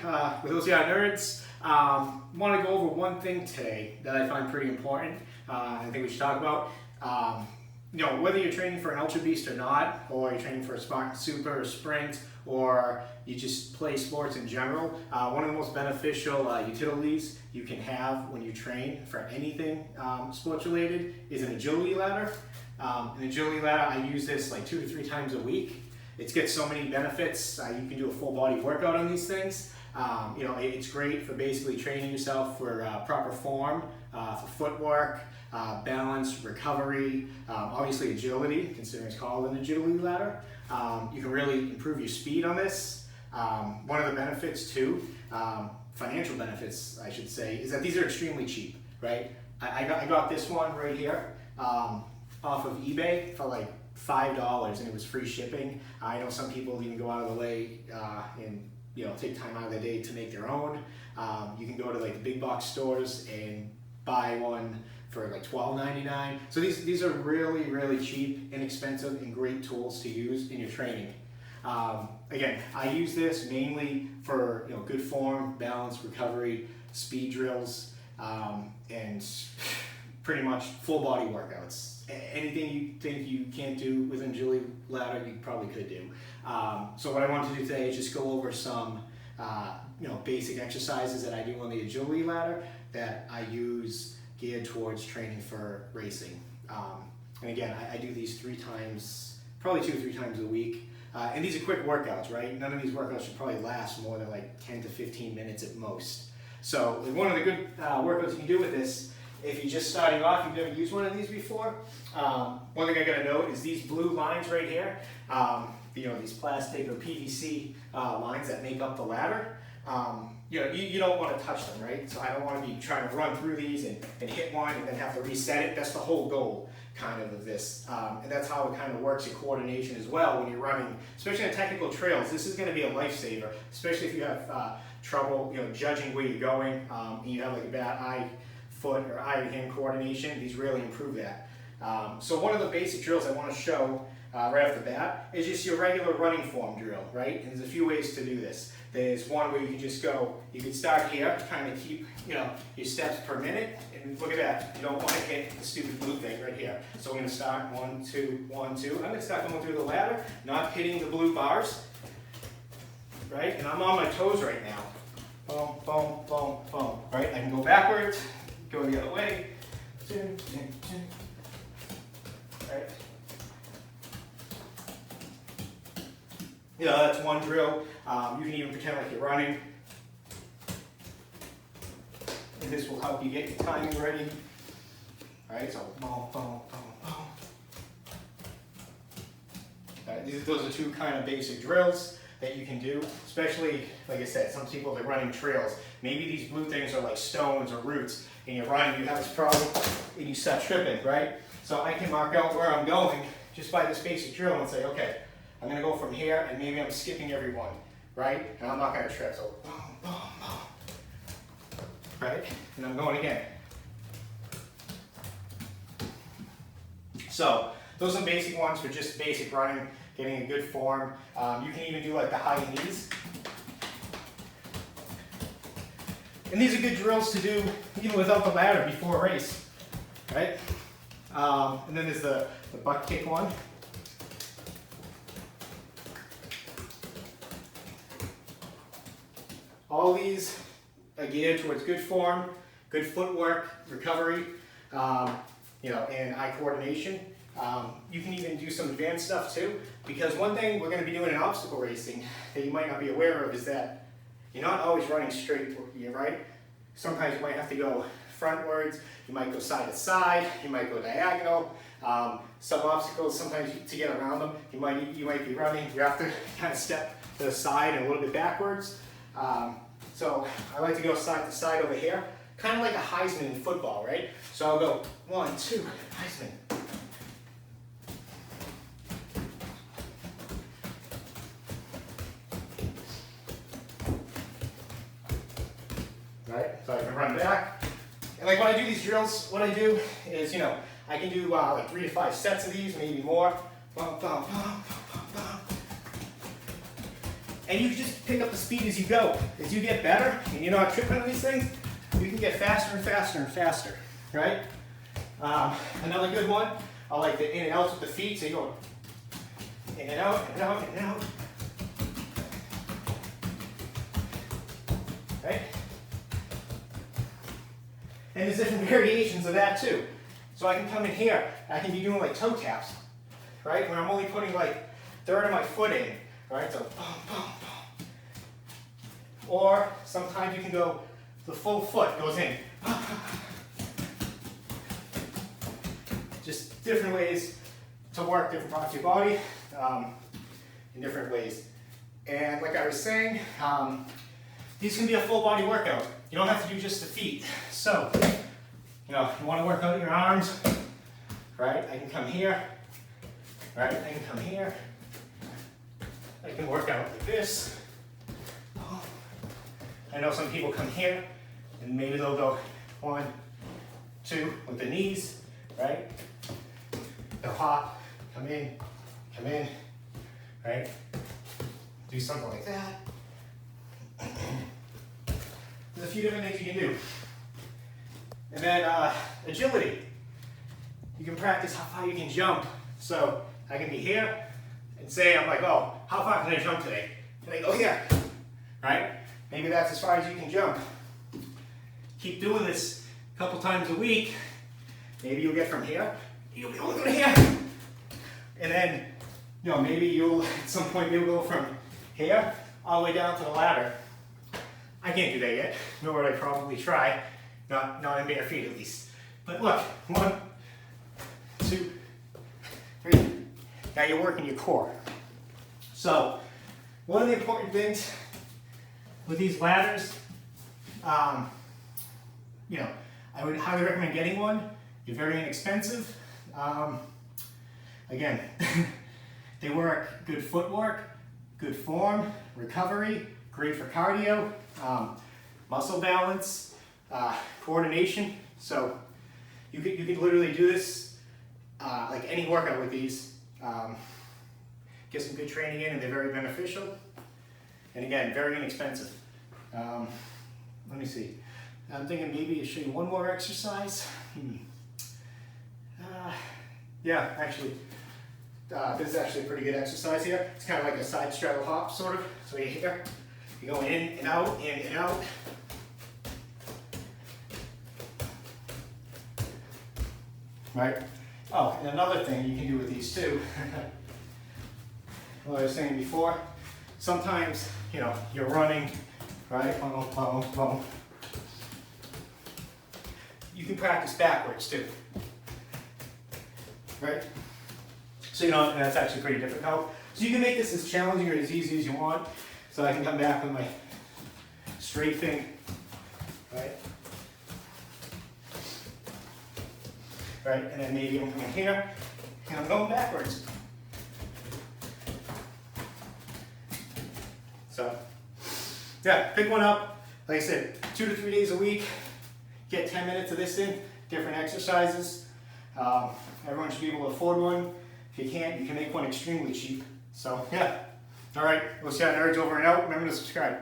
with OCR Nerds. Want to go over one thing today that I find pretty important. I think we should talk about. Whether you're training for an Ultra Beast or not, or you're training for a Spartan Super or Sprint, or you just play sports in general, one of the most beneficial utilities you can have when you train for anything sports related is an agility ladder. An agility ladder, I use this like 2 to 3 times a week. It's got so many benefits. You can do a full body workout on these things. It's great for basically training yourself for proper form, for footwork, balance, recovery, obviously agility, considering it's called an agility ladder. You can really improve your speed on this. One of the benefits too, financial benefits I should say, is that these are extremely cheap, right? I got this one right here off of eBay for like $5 and it was free shipping. I know some people even go out of the way and take time out of their day to make their own. You can go to like the big box stores and buy one for like $12.99. So these are really, really cheap, inexpensive, and great tools to use in your training. Again, I use this mainly for good form, balance, recovery, speed drills, and pretty much full body workouts. Anything you think you can't do with an agility ladder, you probably could do. So what I want to do today is just go over some basic exercises that I do on the agility ladder that I use geared towards training for racing. And again, I do these 3 times, probably 2 or 3 times a week. And these are quick workouts, right? None of these workouts should probably last more than like 10 to 15 minutes at most. So one of the good workouts you can do with this, if you're just starting off, you've never used one of these before, one thing I gotta note is these blue lines right here, these plastic or PVC lines that make up the ladder. You don't want to touch them, right? So I don't want to be trying to run through these and hit one and then have to reset it. That's the whole goal kind of this. And that's how it kind of works in coordination as well when you're running, especially on technical trails. This is going to be a lifesaver, especially if you have trouble judging where you're going and you have like a bad eye, foot, or eye-hand coordination. These really improve that. So one of the basic drills I want to show right off the bat is just your regular running form drill, right? And there's a few ways to do this. There's one where you can just go, you can start here, trying to keep your steps per minute, and look at that, you don't want to hit the stupid blue thing right here. So we're going to start 1, 2, 1, 2. I'm going to start going through the ladder, not hitting the blue bars, right? And I'm on my toes right now. Boom, boom, boom, boom, right? I can go backwards, go the other way, right? That's one drill. You can even pretend like you're running. And this will help you get your timing ready. All right, so boom, boom, boom, boom. Those are 2 kind of basic drills that you can do, especially, like I said, some people are running trails. Maybe these blue things are like stones or roots, and you're running, you have this problem, and you start tripping, right? So I can mark out where I'm going just by this basic drill and say, okay, I'm going to go from here, and maybe I'm skipping every one, right? And I'm not going to trip, so boom, boom, boom, right? And I'm going again. So those are basic ones for just basic running, getting a good form. You can even do like the high knees. And these are good drills to do even without the ladder before a race, right? And then there's the butt kick one. All these are geared towards good form, good footwork, recovery, and eye coordination. You can even do some advanced stuff too, because one thing we're going to be doing in obstacle racing that you might not be aware of is that you're not always running straight, right? Sometimes you might have to go frontwards, you might go side to side, you might go diagonal. Some obstacles, sometimes to get around them, you might be running, you have to kind of step to the side and a little bit backwards. So I like to go side to side over here, kind of like a Heisman in football, right? So I'll go 1, 2, Heisman. Right? So I can run back. And like when I do these drills, what I do is, I can do like 3 to 5 sets of these, maybe more. Bum, bum, bum, bum, bum, bum. And you can just pick up the speed as you go. As you get better and you're not tripping on these things, you can get faster and faster and faster, right? Another good one, I like the in and outs with the feet. So you go in and out, in and out, in and out. Right? And there's different variations of that too. So I can come in here, I can be doing like toe taps, right? Where I'm only putting like a third of my foot in, right? So boom, boom, boom. Or sometimes you can go, the full foot goes in. Just different ways to work different parts of your body in different ways. And like I was saying, these can be a full body workout. You don't have to do just the feet. So, you know, you want to work out your arms, right? I can come here, right? I can come here. I can work out like this. I know some people come here and maybe they'll go 1, 2 with the knees, right? They'll hop, come in, right? Do something like that. There's a few different things you can do. And then agility. You can practice how far you can jump. So I can be here and say, I'm like, oh, how far can I jump today? And I go here, right? Maybe that's as far as you can jump. Keep doing this a couple times a week. Maybe you'll get from here, you'll be able to go to here. And then, you know, maybe you'll at some point be able to go from here all the way down to the ladder. I can't do that yet, nor would I probably try. Not in bare feet at least. But look, 1, 2, 3. Now you're working your core. So, one of the important things with these ladders, you know, I would highly recommend getting one. They're very inexpensive. Again, they work good footwork, good form, recovery, great for cardio, muscle balance, coordination. So you could literally do this like any workout with these. Get some good training in, and they're very beneficial. And again, very inexpensive. Let me see. I'm thinking maybe I'll show you one more exercise. Yeah, actually, this is actually a pretty good exercise here. It's kind of like a side straddle hop, sort of. So you're here, you go in and out, in and out. Right? Oh, and another thing you can do with these too. What I was saying before, sometimes, you know, you're running, right? Boom, boom, boom. You can practice backwards too, right? So you know, and that's actually pretty difficult. So you can make this as challenging or as easy as you want. So I can come back with my straight thing, right? Right, and then maybe I'm coming here, and I'm going backwards. So, yeah, pick one up. Like I said, 2 to 3 days a week. Get 10 minutes of this in, different exercises. Everyone should be able to afford one. If you can't, you can make one extremely cheap. So, yeah. All right, OCR Nerds over and out. Remember to subscribe.